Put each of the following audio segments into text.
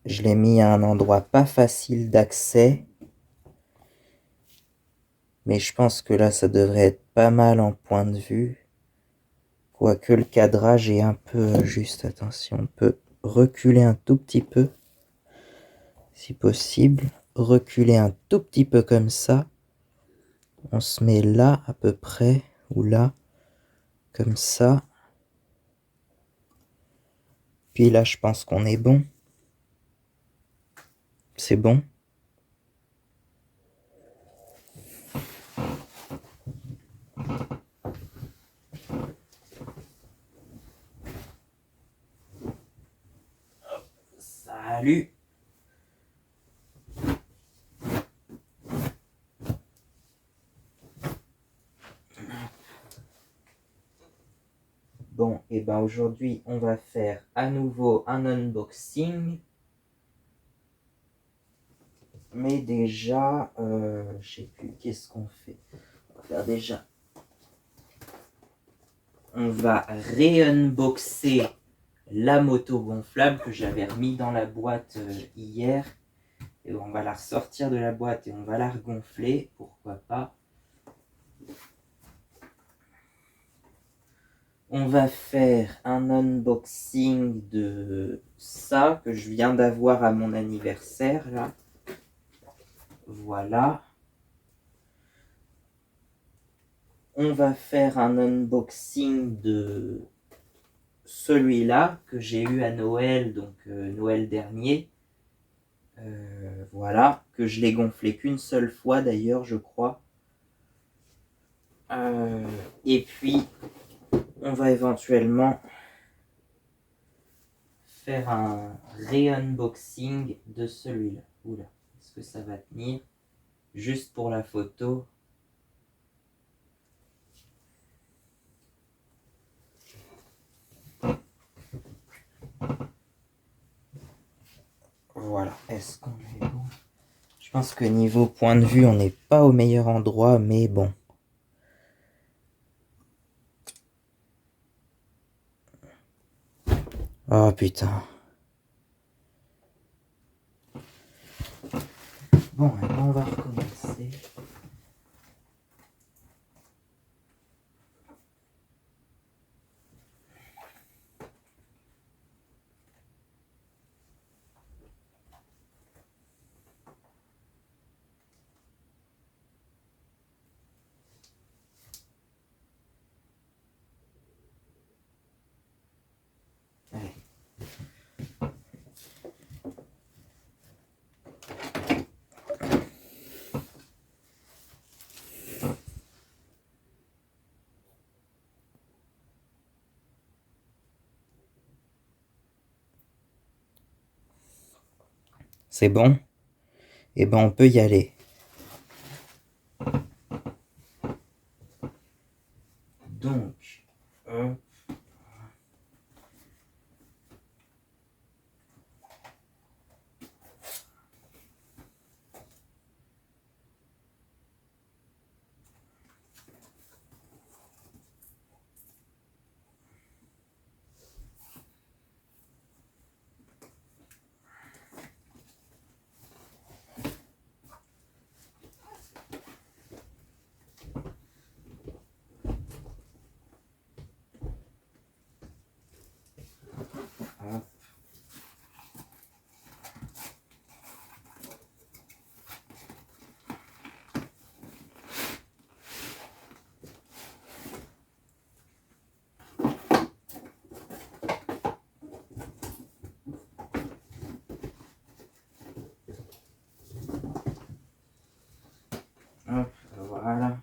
Je l'ai mis à un endroit pas facile d'accès. Mais je pense que là, ça devrait être pas mal en point de vue. Quoique le cadrage est un peu juste. Attention, on peut reculer un tout petit peu. Si possible. Reculer un tout petit peu comme ça. On se met là à peu près. Ou là. Comme ça. Puis là, je pense qu'on est bon. C'est bon. Salut. Bon, et ben aujourd'hui, on va faire à nouveau un unboxing. Mais déjà, je sais plus, qu'est-ce qu'on fait? On va faire déjà. On va ré-unboxer la moto gonflable que j'avais remis dans la boîte hier. Et on va la ressortir de la boîte et on va la regonfler, pourquoi pas. On va faire un unboxing de ça que je viens d'avoir à mon anniversaire là. Voilà. On va faire un unboxing de celui-là que j'ai eu à Noël, donc Noël dernier. Voilà, que je l'ai gonflé qu'une seule fois d'ailleurs, je crois. Et puis, on va éventuellement faire un re-unboxing de celui-là. Oula, est-ce que ça va tenir? Juste pour la photo. Voilà, est-ce qu'on est bon? Je pense que niveau point de vue, on n'est pas au meilleur endroit, mais bon. Oh putain. Bon, on va recommencer. Allez. C'est bon? Eh ben on peut y aller. Donc, hop, voilà.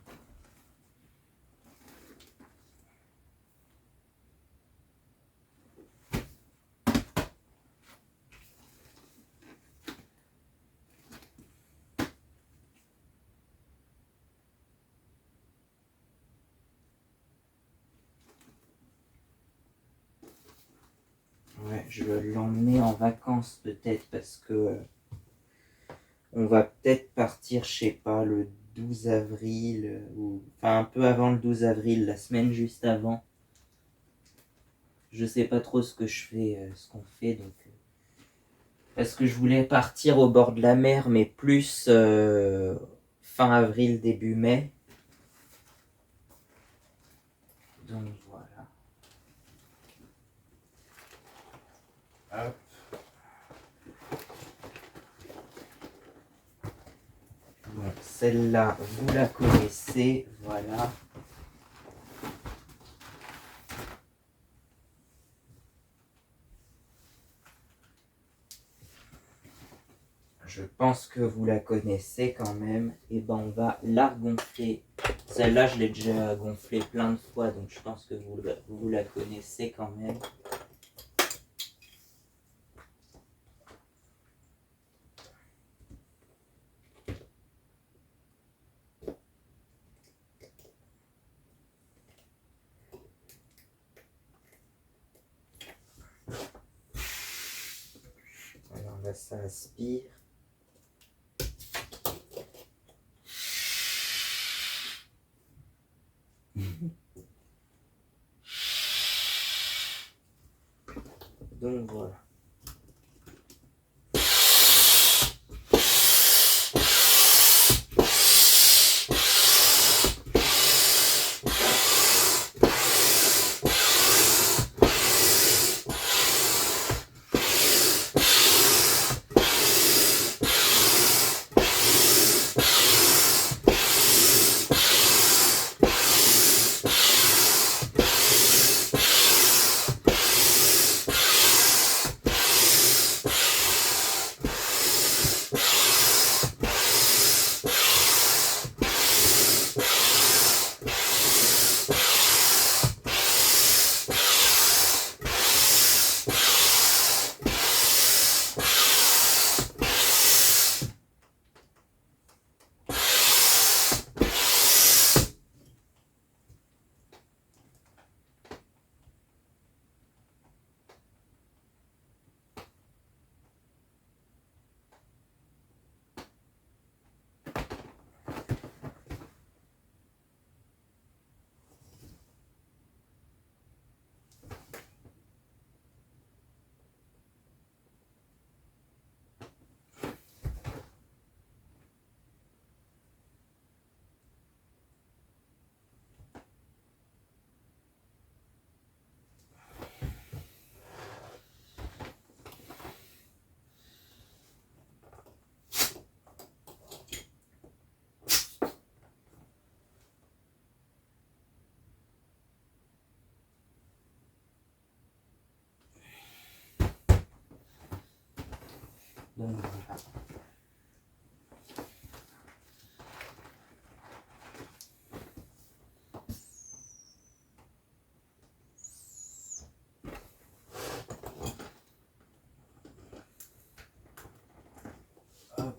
Ouais, je vais l'emmener en vacances peut-être parce que on va peut-être partir, je sais pas, le 12 avril ou enfin un peu avant le 12 avril, la semaine juste avant. Je sais pas trop ce que je fais, ce qu'on fait donc. Parce que je voulais partir au bord de la mer, mais plus fin avril, début mai. Donc voilà. Hop. Bon, celle-là, vous la connaissez, voilà. Je pense que vous la connaissez quand même. Et ben on va la regonfler. Celle-là, je l'ai déjà gonflée plein de fois, donc je pense que vous la connaissez quand même. Alors là, ça aspire. Donc voilà. Donc voilà. Hop.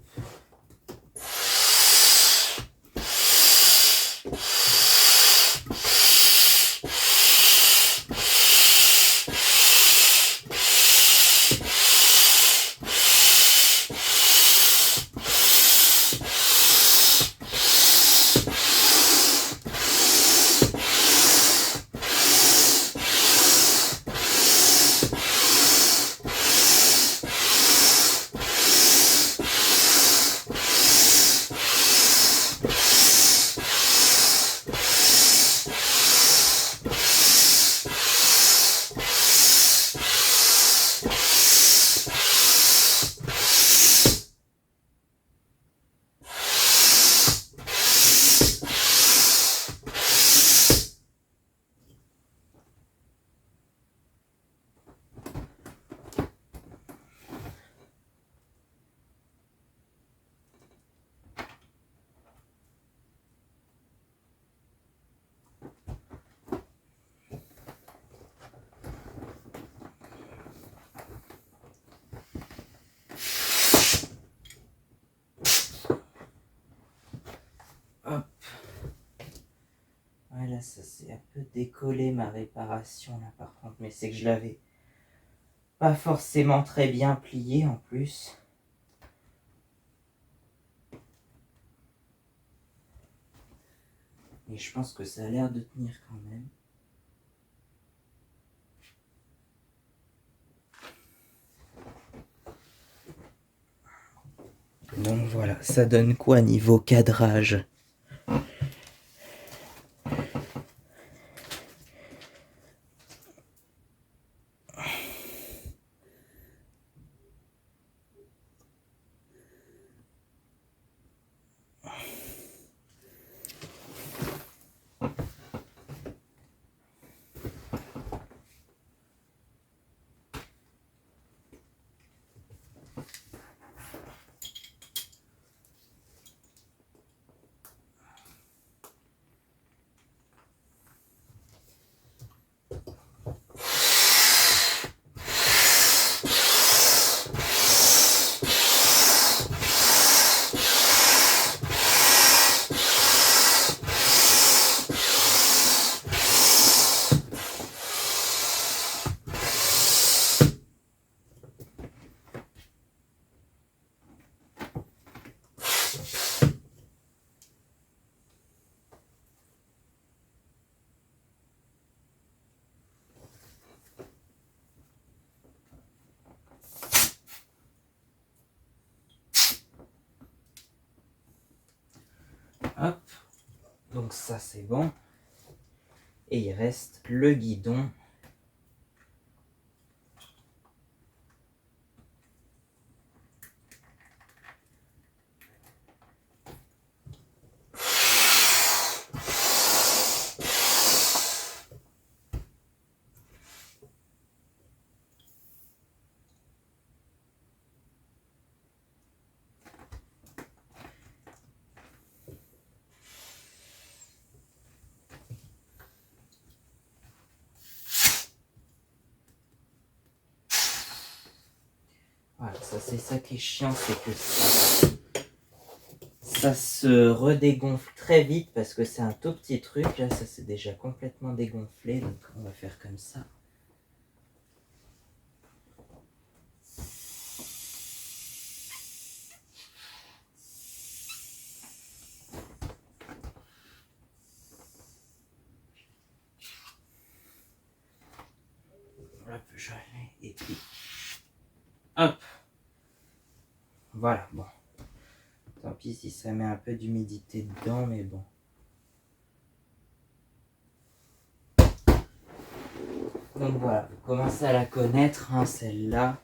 Hop. Voilà, ça s'est un peu décollé ma réparation là par contre, mais c'est que je l'avais pas forcément très bien plié en plus. Et je pense que ça a l'air de tenir quand même. Donc voilà, ça donne quoi niveau cadrage? Hop, donc ça c'est bon. Et il reste le guidon. Voilà, ça c'est ça qui est chiant, c'est que ça se redégonfle très vite parce que c'est un tout petit truc. Là, ça c'est déjà complètement dégonflé, donc on va faire comme ça. Hop, et puis hop. Voilà, bon. Tant pis si ça met un peu d'humidité dedans, mais bon. Donc voilà, vous commencez à la connaître, hein, celle-là.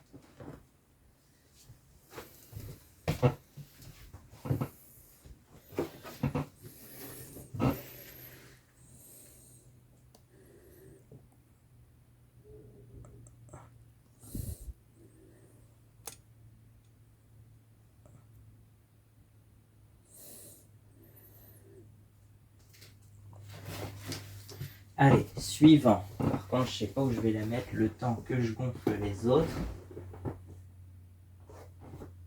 Allez, suivant. Par contre, je sais pas où je vais la mettre le temps que je gonfle les autres.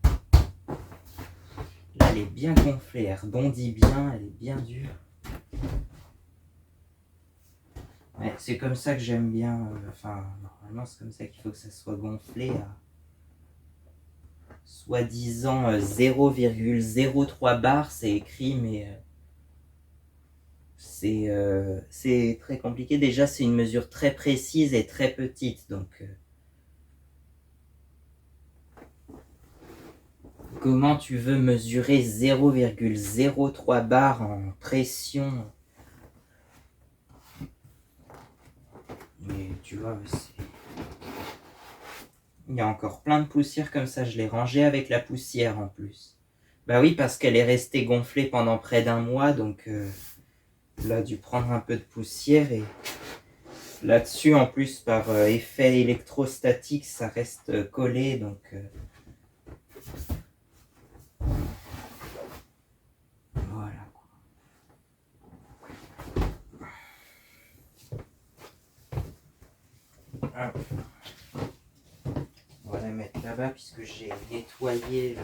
Là, elle est bien gonflée, elle rebondit bien, elle est bien dure. Ouais, c'est comme ça que j'aime bien. Enfin, normalement, c'est comme ça qu'il faut que ça soit gonflé à soi-disant 0,03 bar. C'est écrit, mais c'est très compliqué. Déjà, c'est une mesure très précise et très petite. Donc, comment tu veux mesurer 0,03 bar en pression? Mais tu vois, il y a encore plein de poussière comme ça. Je l'ai rangée avec la poussière en plus. Bah oui, parce qu'elle est restée gonflée pendant près d'un mois. Donc elle a dû prendre un peu de poussière. Et là-dessus, en plus, par effet électrostatique, ça reste collé. Donc voilà. Hop. On va la mettre là-bas puisque j'ai nettoyé le...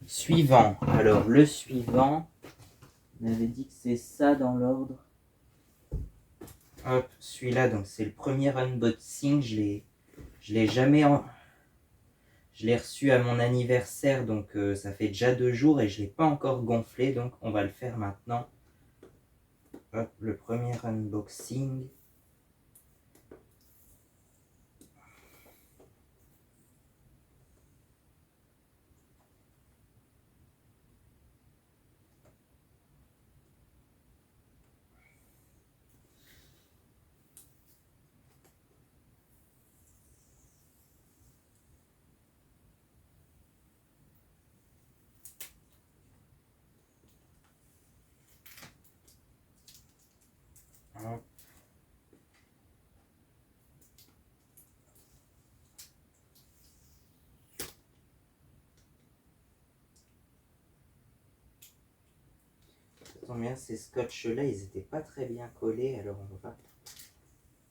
Suivant. Alors, le suivant, on avait dit que c'est ça dans l'ordre. Hop, celui-là, donc c'est le premier unboxing. Je l'ai jamais... Je l'ai reçu à mon anniversaire, donc ça fait déjà 2 jours et je ne l'ai pas encore gonflé, donc on va le faire maintenant. Hop, le premier unboxing. Hop. Tant bien, ces scotch-là, ils n'étaient pas très bien collés, alors on va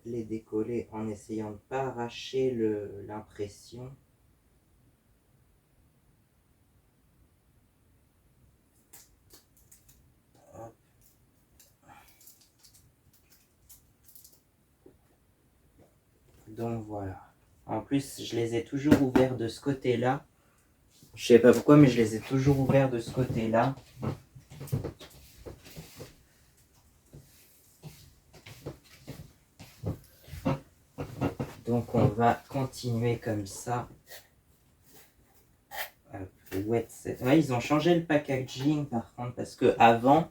les décoller en essayant de ne pas arracher l'impression. Donc voilà. En plus, je les ai toujours ouverts de ce côté-là. Je sais pas pourquoi, mais je les ai toujours ouverts de ce côté-là. Donc on va continuer comme ça. Wet set. Ouais, ils ont changé le packaging par contre, parce que avant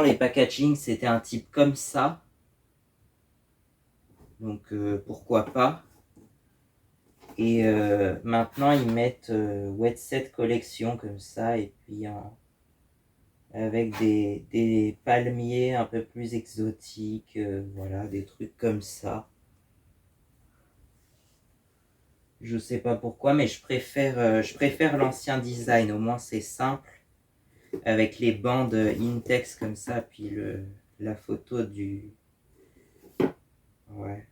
les packaging c'était un type comme ça. Donc pourquoi pas. Et maintenant ils mettent Wet Set collection comme ça, et puis avec des palmiers un peu plus exotiques, voilà, des trucs comme ça. Je sais pas pourquoi, mais je préfère l'ancien design, au moins c'est simple, avec les bandes Intex comme ça, puis la photo du... Ouais,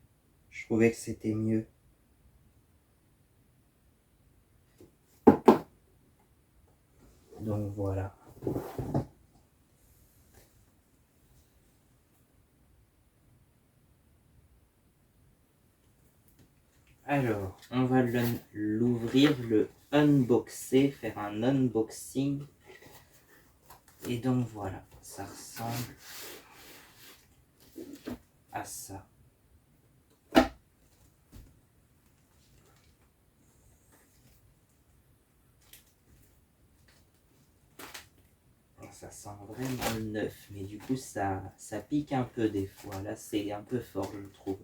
je trouvais que c'était mieux. Donc voilà. Alors, on va l'ouvrir, le unboxer, faire un unboxing. Et donc voilà, ça ressemble à ça. Ça sent vraiment neuf, mais du coup ça pique un peu des fois. Là c'est un peu fort, je trouve.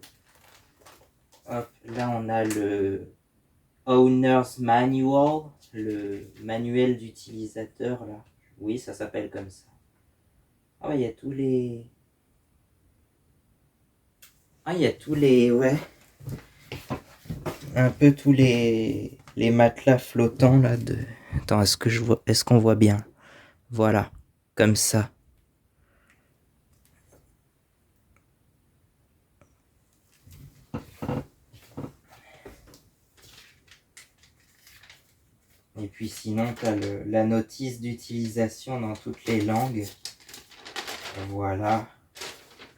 Hop, là on a le Owner's Manual, le manuel d'utilisateur là. Oui, ça s'appelle comme ça. Ah, il y a tous les... Ah, il y a tous les... Ouais. Un peu tous les matelas flottants là de... Attends, est-ce qu'on voit bien? Voilà, comme ça. Et puis sinon, tu as la notice d'utilisation dans toutes les langues. Voilà.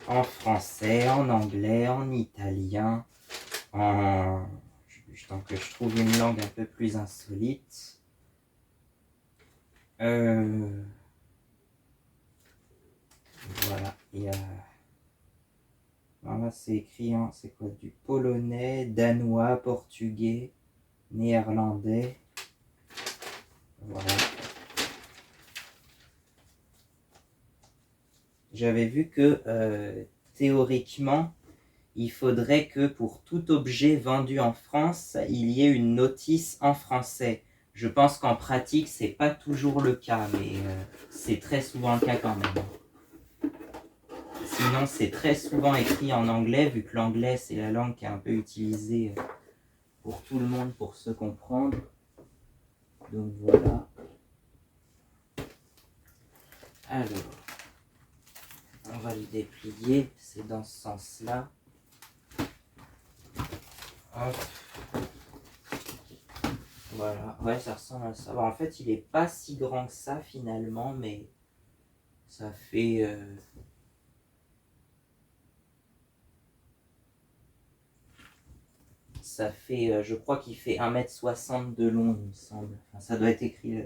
En français, en anglais, en italien, en... Tant que je trouve une langue un peu plus insolite. Voilà, il y a... Là, c'est écrit, hein, c'est quoi? Du polonais, danois, portugais, néerlandais. Voilà. J'avais vu que théoriquement, il faudrait que pour tout objet vendu en France, il y ait une notice en français. Je pense qu'en pratique, c'est pas toujours le cas, mais c'est très souvent le cas quand même. Sinon, c'est très souvent écrit en anglais, vu que l'anglais, c'est la langue qui est un peu utilisée pour tout le monde pour se comprendre. Donc voilà. Alors, on va le déplier, c'est dans ce sens-là. Hop. Voilà, ouais, ça ressemble à ça. En fait, il est pas si grand que ça finalement, mais ça fait Ça fait, je crois qu'il fait 1,60 m de long, il me semble. Enfin, ça doit être écrit là.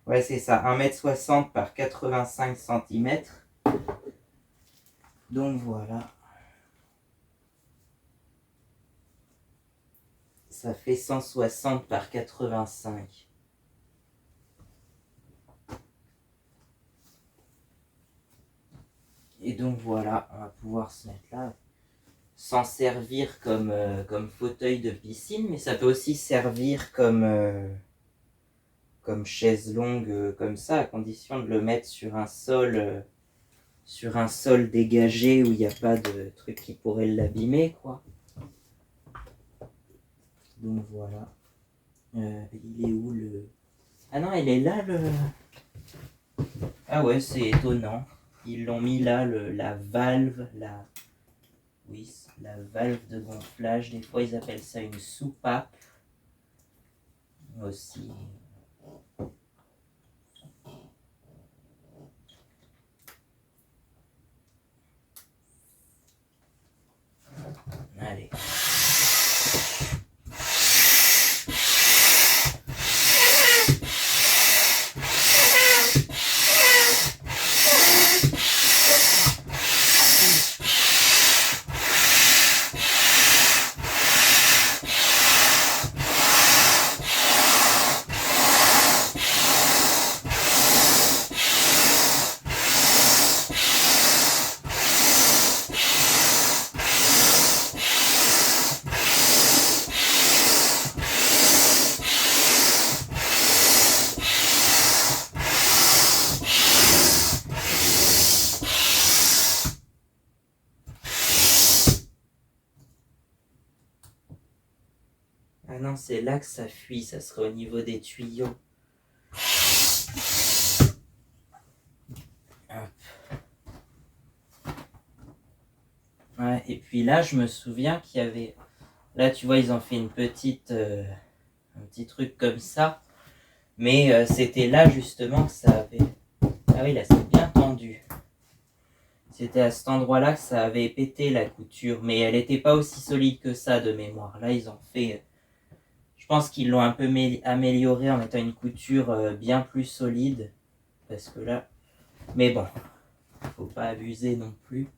Ouais, c'est ça, 1,60 m par 85 cm. Donc voilà. Ça fait 160 par 85. Et donc voilà, on va pouvoir se mettre là. S'en servir comme fauteuil de piscine, mais ça peut aussi servir comme chaise longue, comme ça, à condition de le mettre sur un sol dégagé où il n'y a pas de truc qui pourrait l'abîmer, quoi. Donc voilà. Il est où le... Ah non, elle est là, le... Ah ouais, c'est étonnant. Ils l'ont mis là, la valve, oui, la valve de gonflage. Des fois, ils appellent ça une soupape. Aussi. Allez. Ah non, c'est là que ça fuit, ça serait au niveau des tuyaux. Hop. Ouais, et puis là, je me souviens qu'il y avait... Là, tu vois, ils ont fait un petit truc comme ça. Mais c'était là, justement, que ça avait... Ah oui, là, c'est bien tendu. C'était à cet endroit-là que ça avait pété la couture. Mais elle n'était pas aussi solide que ça, de mémoire. Là, ils ont fait... Je pense qu'ils l'ont un peu amélioré en mettant une couture bien plus solide. Parce que là... Mais bon, faut pas abuser non plus.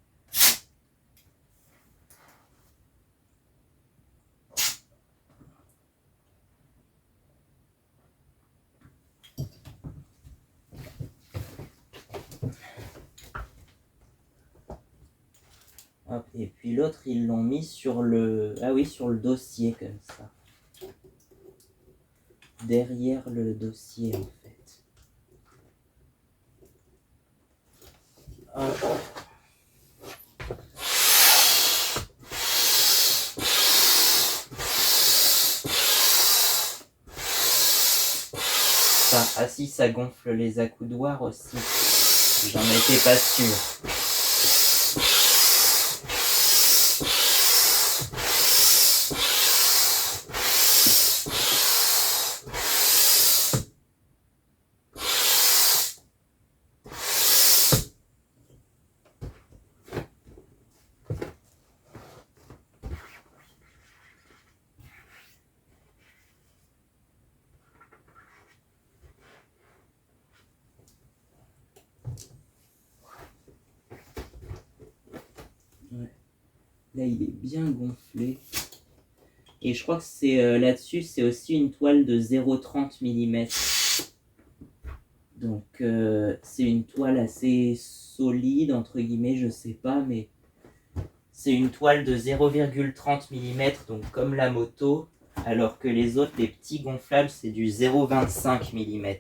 Hop, et puis l'autre, ils l'ont mis sur le... Ah oui, sur le dossier, comme ça. Derrière le dossier, en fait. Hop. Ah si, ça gonfle les accoudoirs aussi. J'en étais pas sûr. Ouais. Là, il est bien gonflé. Et je crois que c'est là-dessus, c'est aussi une toile de 0,30 mm. Donc, c'est une toile assez solide, entre guillemets, je sais pas, mais c'est une toile de 0,30 mm, donc comme la moto, alors que les autres, les petits gonflables, c'est du 0,25 mm.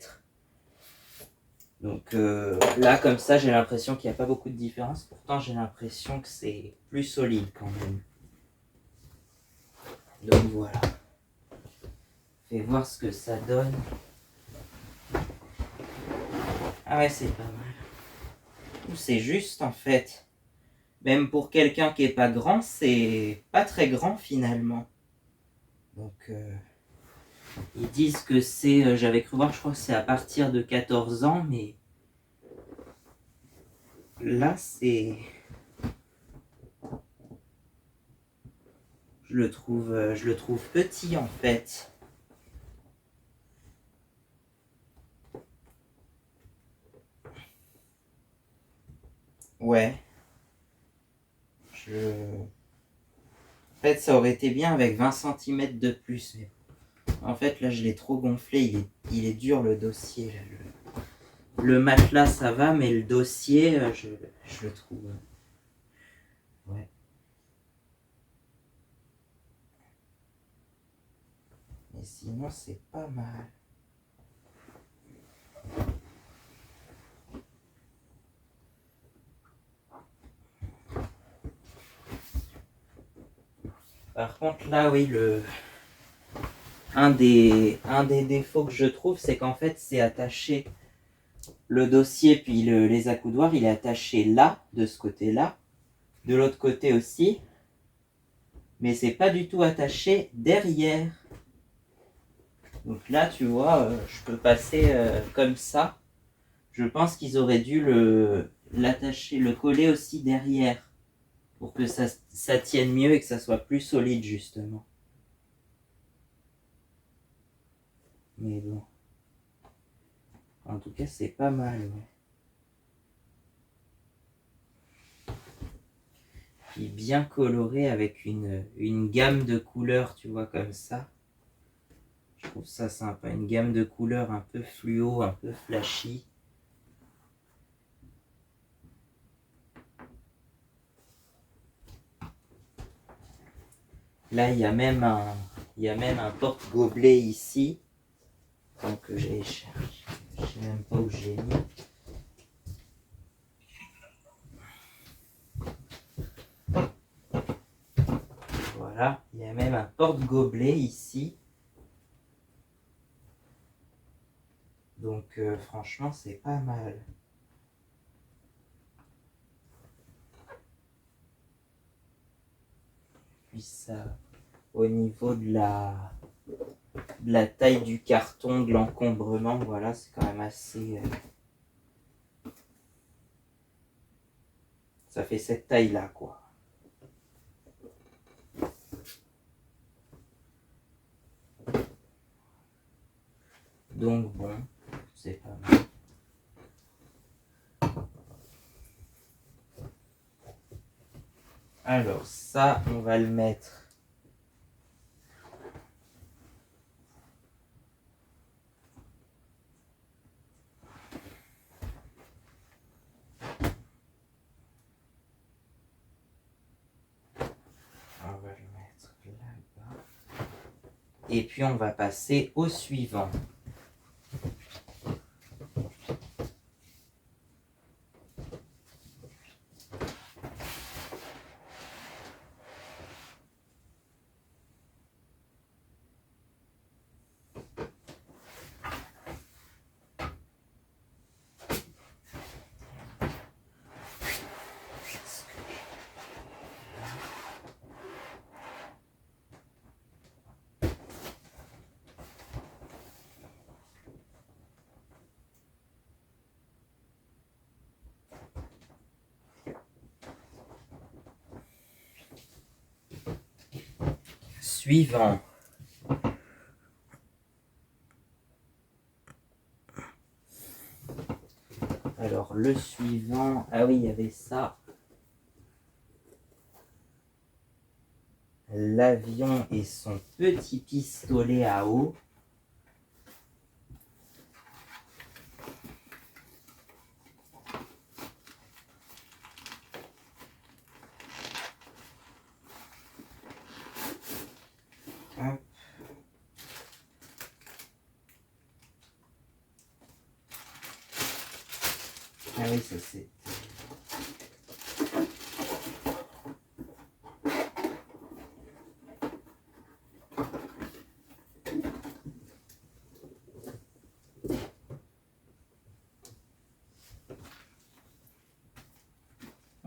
Donc là, comme ça, j'ai l'impression qu'il n'y a pas beaucoup de différence. Pourtant, j'ai l'impression que c'est plus solide quand même. Donc voilà. Fais voir ce que ça donne. Ah ouais, c'est pas mal. C'est juste en fait. Même pour quelqu'un qui est pas grand, c'est pas très grand finalement. Donc ils disent que c'est, j'avais cru voir, je crois que c'est à partir de 14 ans, mais là c'est... Je le trouve petit en fait. Ouais. En fait, ça aurait été bien avec 20 centimètres de plus. Mais en fait, là, je l'ai trop gonflé. Il est dur le dossier. Là. Le matelas, ça va, mais le dossier, je le trouve. Ouais. Mais sinon, c'est pas mal. Par contre, là, oui, un des défauts que je trouve, c'est qu'en fait, c'est attaché. Le dossier, puis les accoudoirs, il est attaché là, de ce côté-là. De l'autre côté aussi. Mais c'est pas du tout attaché derrière. Donc là, tu vois, je peux passer comme ça. Je pense qu'ils auraient dû l'attacher, le coller aussi derrière. Pour que ça tienne mieux et que ça soit plus solide, justement. Mais bon. En tout cas, c'est pas mal, ouais. Puis bien coloré avec une gamme de couleurs, tu vois, comme ça. Je trouve ça sympa. Une gamme de couleurs un peu fluo, un peu flashy. Là, il y a même un porte-gobelet ici. Donc, je sais même pas où j'ai mis. Voilà, il y a même un porte-gobelet ici. Donc, franchement, c'est pas mal. Puis ça, au niveau de la taille du carton, de l'encombrement, voilà, c'est quand même assez... ça fait cette taille-là, quoi. Donc, bon, c'est pas mal. Alors, ça, on va le mettre... On va le mettre là-bas. Et puis, on va passer au suivant. Suivant. Alors, le suivant... Ah oui, il y avait ça. L'avion et son petit pistolet à eau. Hop. Ah oui, ça c'est...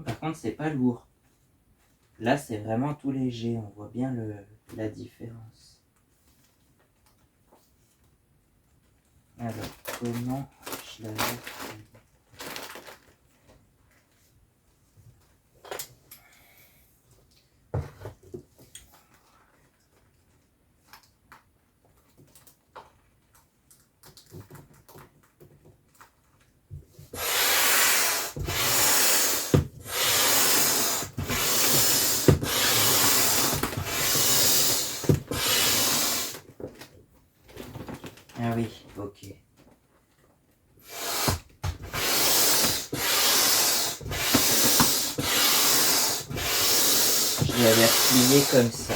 Par contre, c'est pas lourd. Là, c'est vraiment tout léger. On voit bien la différence. Alors, comment je la mets? Ah oui, ok. Je l'avais replié comme ça.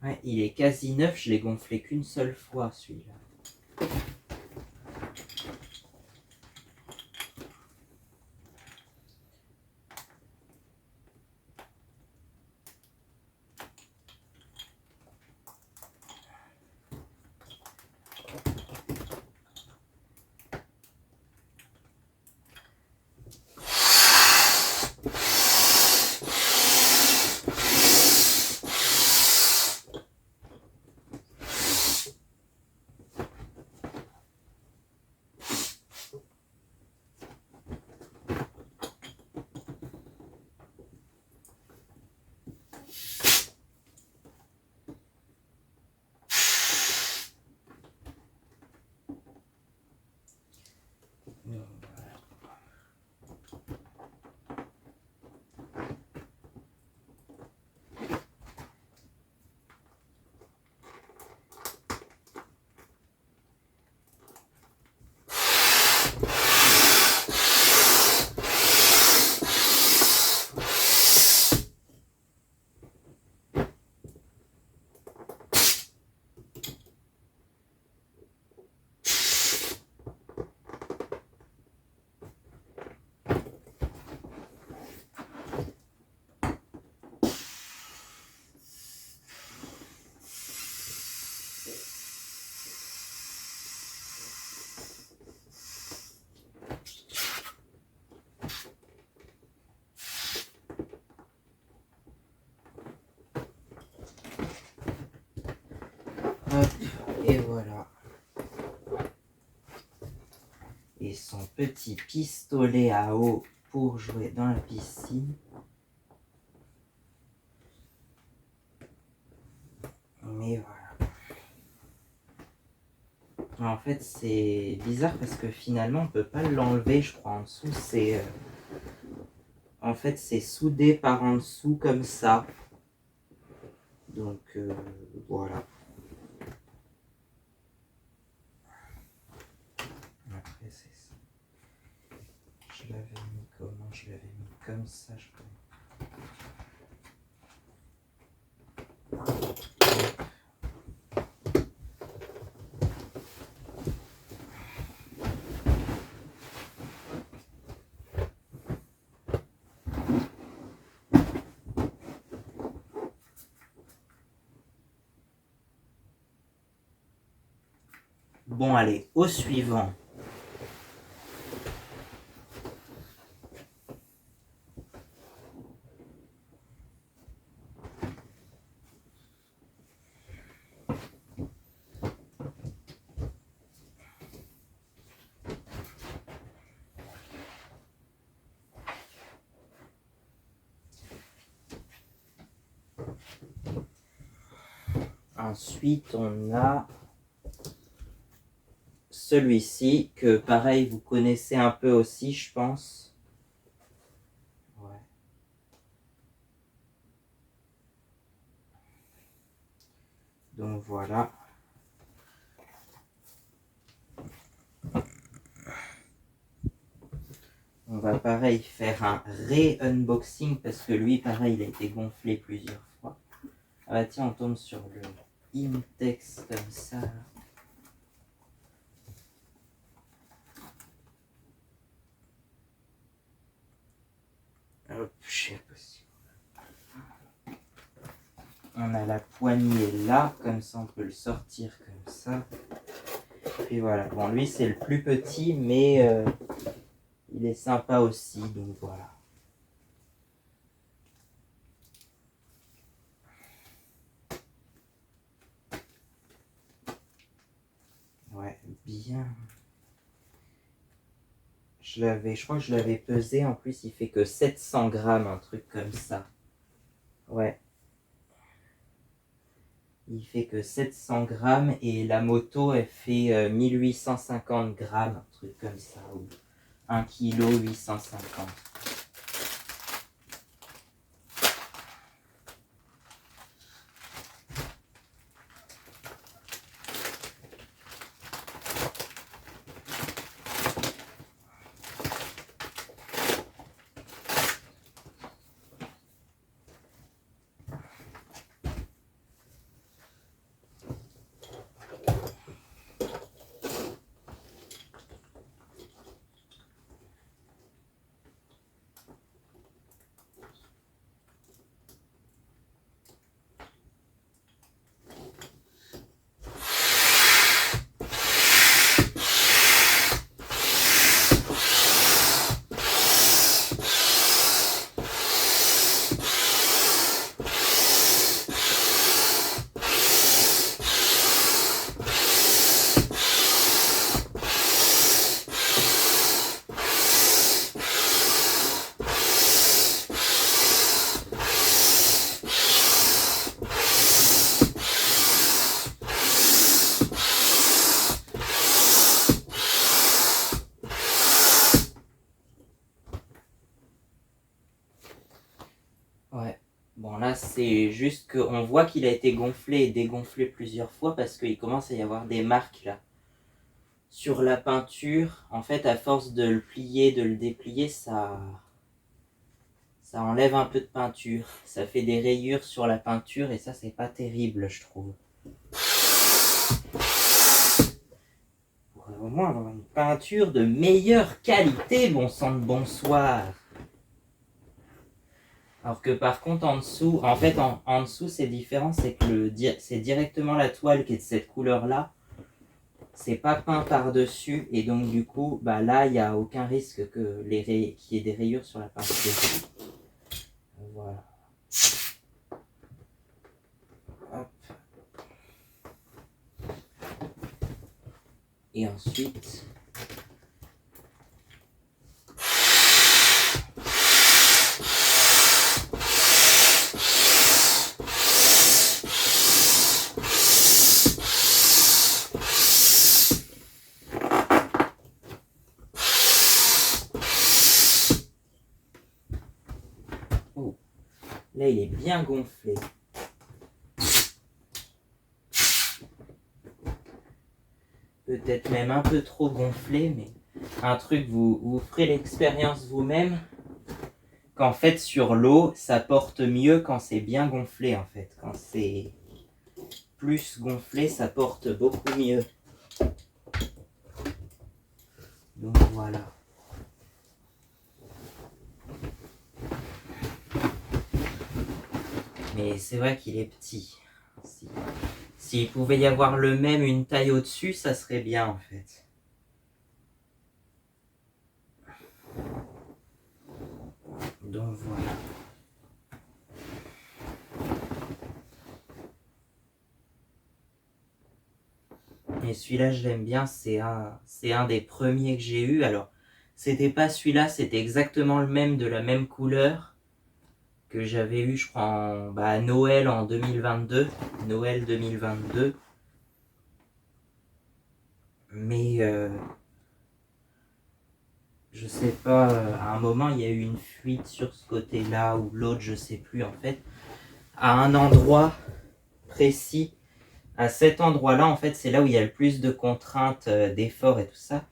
Ouais, il est quasi neuf, je l'ai gonflé qu'une seule fois celui-là. Hop, et voilà. Et son petit pistolet à eau pour jouer dans la piscine. Mais voilà. En fait, c'est bizarre parce que finalement, on peut pas l'enlever, je crois. En dessous, c'est... En fait, c'est soudé par en dessous comme ça. Donc, voilà. Après, c'est ça. Je l'avais mis comment? Je l'avais mis comme ça, je crois. Bon, allez, au suivant. Ensuite, on a celui-ci que, pareil, vous connaissez un peu aussi, je pense. Ouais. Donc voilà. On va pareil faire un ré-unboxing parce que lui pareil il a été gonflé plusieurs fois. Ah bah tiens on tombe sur le Intex comme ça. Hop, je sais pas si... On a la poignée là, comme ça on peut le sortir comme ça. Puis voilà, bon lui c'est le plus petit mais il est sympa aussi donc voilà. Ouais, bien. Je crois que je l'avais pesé, en plus il fait que 700 grammes, un truc comme ça. Ouais. Il fait que 700 grammes et la moto elle fait 1850 grammes, un truc comme ça, ou 1 kg 850. Ouais. Bon là c'est juste qu'on voit qu'il a été gonflé et dégonflé plusieurs fois parce qu'il commence à y avoir des marques là. Sur la peinture, en fait à force de le plier, de le déplier, ça enlève un peu de peinture. Ça fait des rayures sur la peinture et ça c'est pas terrible je trouve. Pour au moins avoir une peinture de meilleure qualité, bon sang de bonsoir. Alors que par contre en dessous, en fait en dessous c'est différent, c'est que c'est directement la toile qui est de cette couleur là. C'est pas peint par-dessus et donc du coup bah là il n'y a aucun risque que qu'il y ait des rayures sur la peinture. Voilà. Hop. Et ensuite oh. Là il est bien gonflé. Peut-être même un peu trop gonflé, mais un truc, vous ferez l'expérience vous-même, qu'en fait sur l'eau, ça porte mieux quand c'est bien gonflé en fait. Quand c'est plus gonflé, ça porte beaucoup mieux. Donc voilà. Mais c'est vrai qu'il est petit. S'il pouvait y avoir le même, une taille au-dessus, ça serait bien en fait. Donc voilà. Et celui-là, je l'aime bien, c'est un des premiers que j'ai eu. Alors, c'était pas celui-là, c'était exactement le même, de la même couleur, que j'avais eu, je crois, à Noël en 2022. Noël 2022. Mais, je sais pas, à un moment, il y a eu une fuite sur ce côté-là, ou l'autre, je sais plus, en fait. À un endroit précis, à cet endroit-là, en fait, c'est là où il y a le plus de contraintes, d'efforts et tout ça.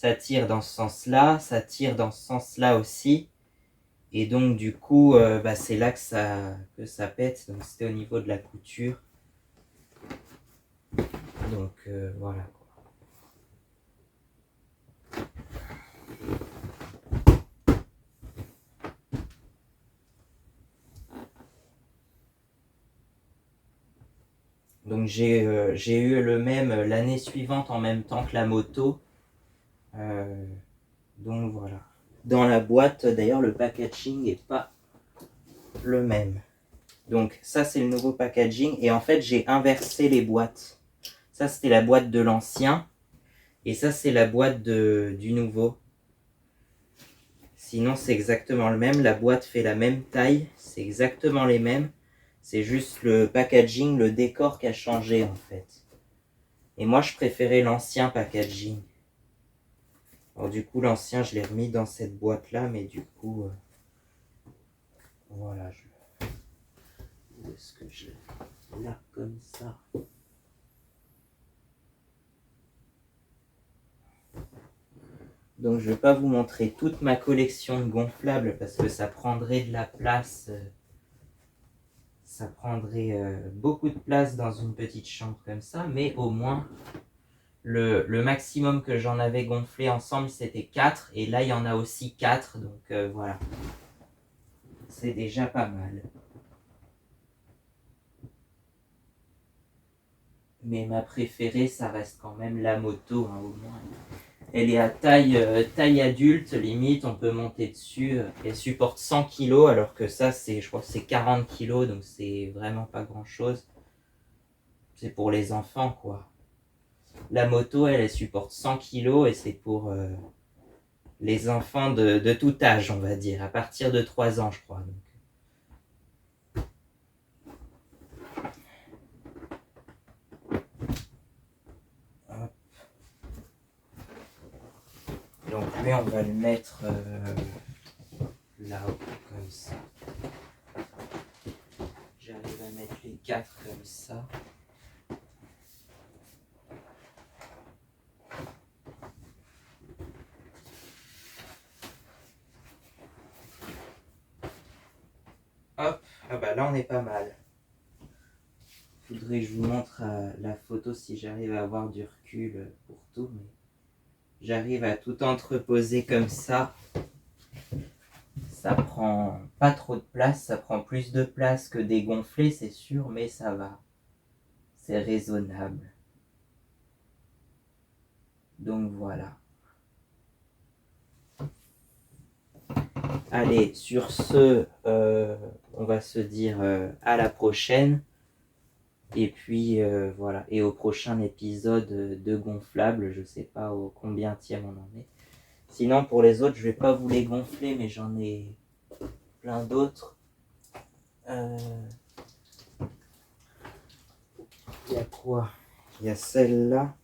ça tire dans ce sens-là, ça tire dans ce sens-là aussi. Et donc du coup, c'est là que ça pète. Donc c'était au niveau de la couture. Donc voilà. Donc j'ai eu le même l'année suivante en même temps que la moto. Donc voilà. Dans la boîte, d'ailleurs, le packaging n'est pas le même. Donc ça, c'est le nouveau packaging. Et en fait, j'ai inversé les boîtes. Ça, c'était la boîte de l'ancien. Et ça, c'est la boîte du nouveau. Sinon, c'est exactement le même. La boîte fait la même taille. C'est exactement les mêmes. C'est juste le packaging, le décor qui a changé, en fait. Et moi, je préférais l'ancien packaging. Alors du coup, l'ancien, je l'ai remis dans cette boîte-là. Mais du coup, voilà. Où est-ce que je l'ai? Là, comme ça. Donc je ne vais pas vous montrer toute ma collection de gonflables parce que ça prendrait de la place. Ça prendrait beaucoup de place dans une petite chambre comme ça. Mais au moins, le maximum que j'en avais gonflé ensemble, c'était 4. Et là, il y en a aussi 4. Donc voilà. C'est déjà pas mal. Mais ma préférée, ça reste quand même la moto, hein, au moins. Elle est à taille adulte, limite, on peut monter dessus. Elle supporte 100 kg, alors que ça, je crois que c'est 40 kg, donc c'est vraiment pas grand-chose. C'est pour les enfants, quoi. La moto, elle supporte 100 kg et c'est pour les enfants de tout âge, on va dire, à partir de 3 ans, je crois. Donc lui, on va le mettre là-haut, comme ça. J'arrive à mettre les 4 comme ça. Hop, ah bah là on est pas mal. Faudrait que je vous montre la photo si j'arrive à avoir du recul pour tout, mais j'arrive à tout entreposer comme ça. Ça prend pas trop de place, ça prend plus de place que des gonflés, c'est sûr, mais ça va. C'est raisonnable. Donc voilà. Allez, sur ce, on va se dire à la prochaine. Et puis voilà. Et au prochain épisode de gonflable, je sais pas au combienième on en est. Sinon, pour les autres, je vais pas vous les gonfler, mais j'en ai plein d'autres. Il y a quoi? Il y a celle-là.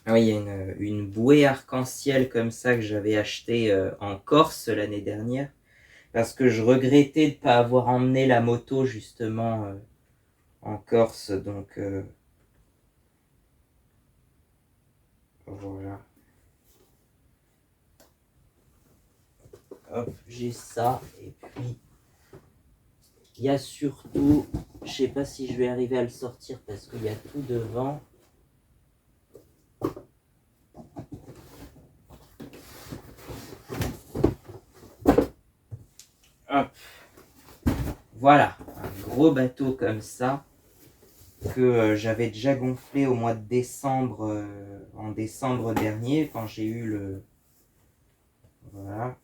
Ah oui, il y a une bouée arc-en-ciel comme ça que j'avais acheté en Corse l'année dernière. Parce que je regrettais de ne pas avoir emmené la moto justement en Corse. Donc voilà. Hop, j'ai ça. Et puis, il y a surtout, je sais pas si je vais arriver à le sortir parce qu'il y a tout devant. Hop. Voilà, un gros bateau comme ça que j'avais déjà gonflé au mois de décembre, en décembre dernier, quand j'ai eu le... Voilà.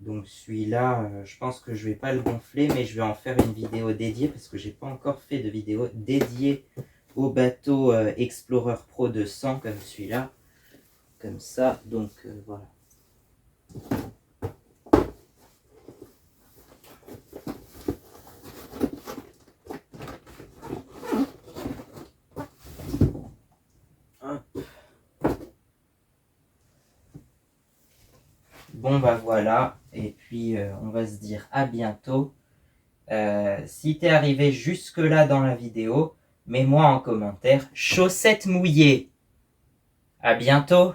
Donc celui-là, je pense que je vais pas le gonfler, mais je vais en faire une vidéo dédiée, parce que j'ai pas encore fait de vidéo dédiée au bateau Explorer Pro 200 comme celui-là. Comme ça, donc voilà. Bon bah voilà, et puis on va se dire à bientôt. Si t'es arrivé jusque là dans la vidéo, mets-moi en commentaire chaussettes mouillées. À bientôt!